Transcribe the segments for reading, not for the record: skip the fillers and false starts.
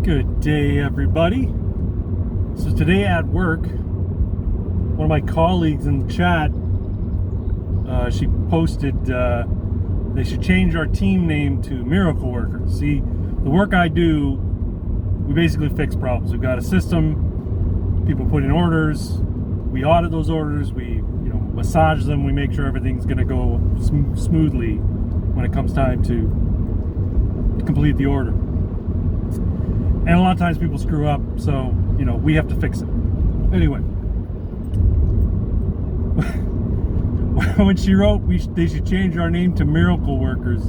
Good day, everybody. So today at work, one of my colleagues in the chat, she posted they should change our team name to Miracle Workers. See, the work I do, we basically fix problems. We've got a system, people put in orders, we audit those orders, we massage them, we make sure everything's going to go smoothly when it comes time to complete the order. And a lot of times people screw up, so we have to fix it. Anyway, when she wrote they should change our name to Miracle Workers,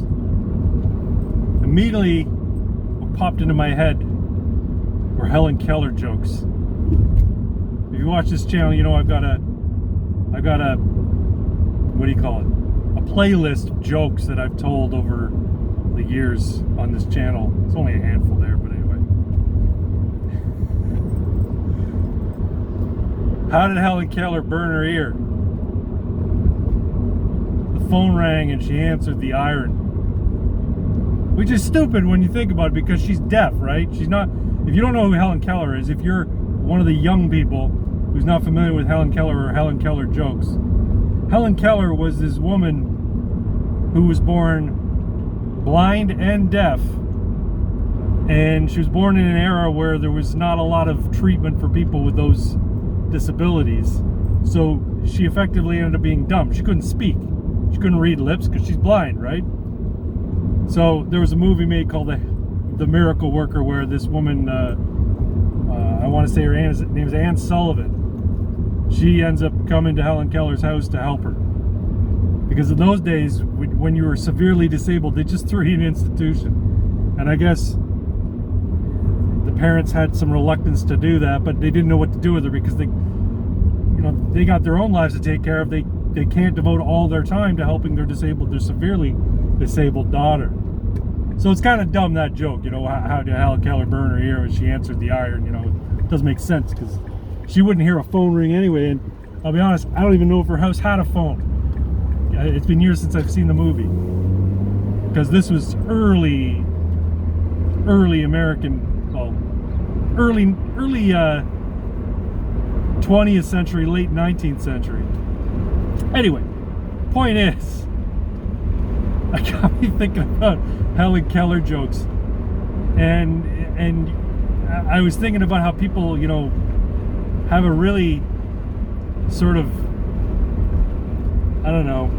immediately what popped into my head were Helen Keller jokes. If you watch this channel, I've got a what do you call it? A playlist of jokes that I've told over the years on this channel. It's only a handful there, but anyway. How did Helen Keller burn her ear? The phone rang and she answered the iron. Which is stupid when you think about it, because she's deaf, right? She's not. If you don't know who Helen Keller is, if you're one of the young people who's not familiar with Helen Keller or Helen Keller jokes, Helen Keller was this woman who was born blind and deaf, and she was born in an era where there was not a lot of treatment for people with those disabilities, so she effectively ended up being dumb. She couldn't speak, she couldn't read lips because she's blind, right? So there was a movie made called the Miracle Worker, where this woman, I want to say her name is Anne Sullivan, she ends up coming to Helen Keller's house to help her, because in those days when you were severely disabled, they just threw you in an institution. And I guess the parents had some reluctance to do that, but they didn't know what to do with her, because they got their own lives to take care of. They can't devote all their time to helping their severely disabled daughter. So it's kind of dumb, that joke. How did Helen Keller burn her ear when she answered the iron? It doesn't make sense, because she wouldn't hear a phone ring anyway. And I'll be honest, I don't even know if her house had a phone. It's been years since I've seen the movie, because this was early American, well, early 20th century, late 19th century. Anyway, point is, I got me thinking about Helen Keller jokes, and I was thinking about how people, have a really sort of, I don't know,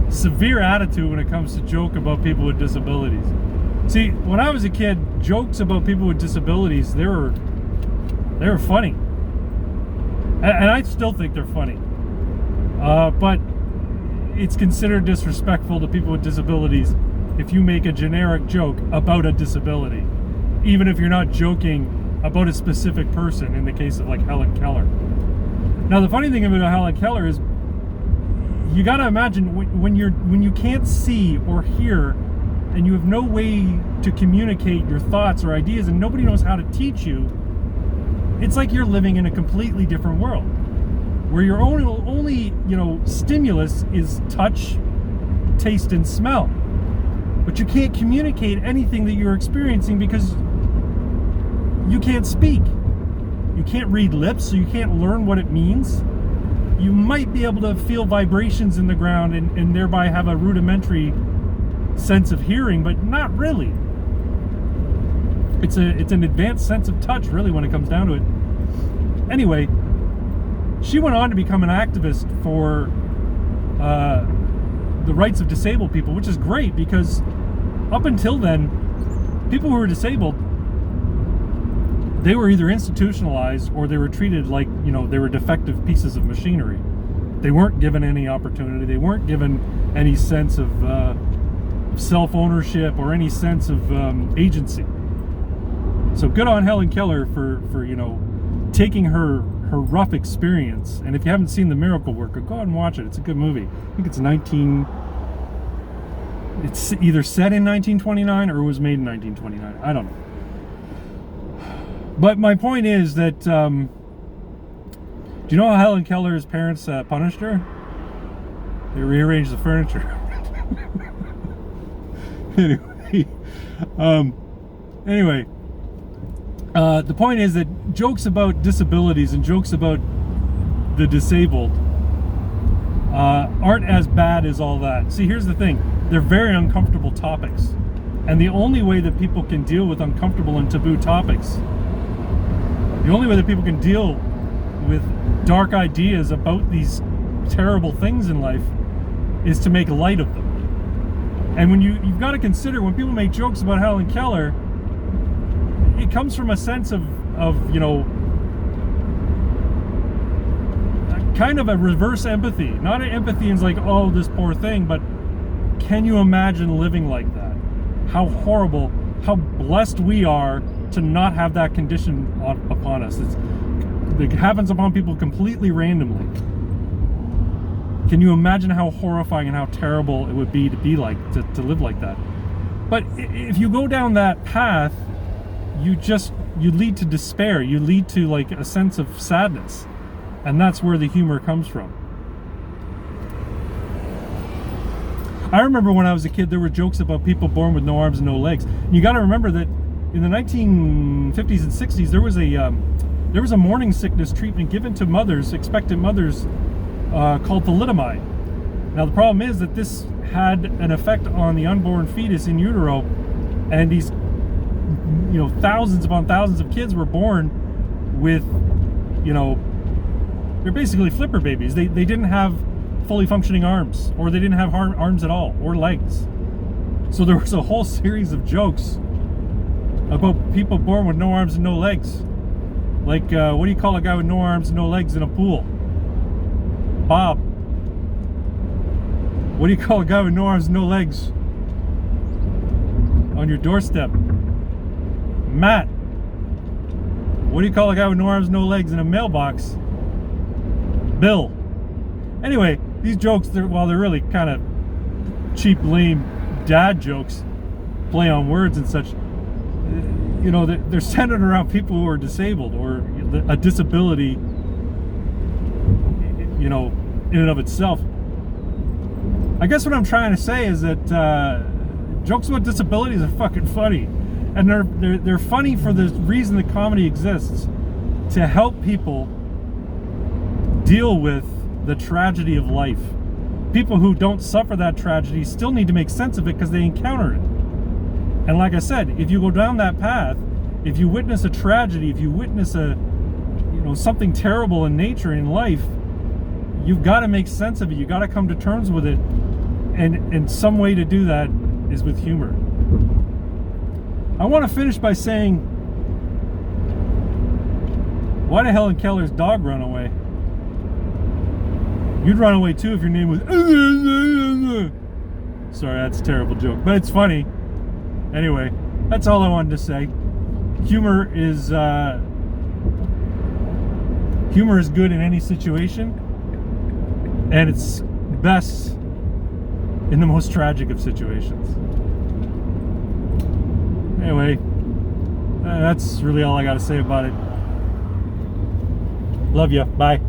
severe attitude when it comes to joke about people with disabilities. See, when I was a kid, jokes about people with disabilities, they were funny, and I still think they're funny, but it's considered disrespectful to people with disabilities if you make a generic joke about a disability, even if you're not joking about a specific person, in the case of like Helen Keller. Now, the funny thing about Helen Keller is, you got to imagine when you can't see or hear, and you have no way to communicate your thoughts or ideas, and nobody knows how to teach you. It's like you're living in a completely different world, where your only stimulus is touch, taste, and smell. But you can't communicate anything that you're experiencing, because you can't speak. You can't read lips, so you can't learn what it means. You might be able to feel vibrations in the ground and thereby have a rudimentary sense of hearing, but not really. It's an advanced sense of touch, really, when it comes down to it. Anyway, she went on to become an activist for the rights of disabled people, which is great, because up until then, people who were disabled, they were either institutionalized or they were treated like, they were defective pieces of machinery. They weren't given any opportunity. They weren't given any sense of self-ownership or any sense of agency. So good on Helen Keller for taking her rough experience. And if you haven't seen The Miracle Worker, go out and watch it. It's a good movie. I think it's either set in 1929 or was made in 1929. I don't know. But my point is that, do you know how Helen Keller's parents punished her? They rearranged the furniture. Anyway. see. Anyway, the point is that jokes about disabilities and jokes about the disabled aren't as bad as all that. See, here's the thing. They're very uncomfortable topics. And the only way that people can deal with uncomfortable and taboo topics, the only way that people can deal with dark ideas about these terrible things in life is to make light of them. And when you've got to consider, when people make jokes about Helen Keller, it comes from a sense of you know, kind of a reverse empathy. Not an empathy is like, oh, this poor thing, but can you imagine living like that? How horrible, how blessed we are to not have that condition upon us. It happens upon people completely randomly. Can you imagine how horrifying and how terrible it would be to be like, to live like that? But if you go down that path, you lead to despair. You lead to like a sense of sadness. And that's where the humor comes from. I remember when I was a kid, there were jokes about people born with no arms and no legs. And you got to remember that in the 1950s and 60s, there was a morning sickness treatment given to mothers, expectant mothers, called thalidomide. Now the problem is that this had an effect on the unborn fetus in utero, and these, you know, thousands upon thousands of kids were born with, you know, they're basically flipper babies. They didn't have fully functioning arms, or they didn't have arms at all, or legs. So there was a whole series of jokes about people born with no arms and no legs. Like, what do you call a guy with no arms and no legs in a pool? Bob. What do you call a guy with no arms and no legs on your doorstep? Matt. What do you call a guy with no arms and no legs in a mailbox? Bill. Anyway, these jokes, while they're really kind of cheap, lame dad jokes, play on words and such, you know, they're centered around people who are disabled, or a disability, you know, in and of itself. I guess what I'm trying to say is that jokes about disabilities are fucking funny, and they're funny for the reason that comedy exists, to help people deal with the tragedy of life. People who don't suffer that tragedy still need to make sense of it because they encounter it. And like I said, if you go down that path, if you witness a tragedy, if you witness something terrible in nature, in life, you've got to make sense of it. You got to come to terms with it, and some way to do that is with humor. I want to finish by saying, why did Helen Keller's dog run away? You'd run away too if your name was... Sorry, that's a terrible joke, but it's funny. Anyway, that's all I wanted to say. Humor is good in any situation, and it's best in the most tragic of situations. Anyway, that's really all I got to say about it. Love ya. Bye.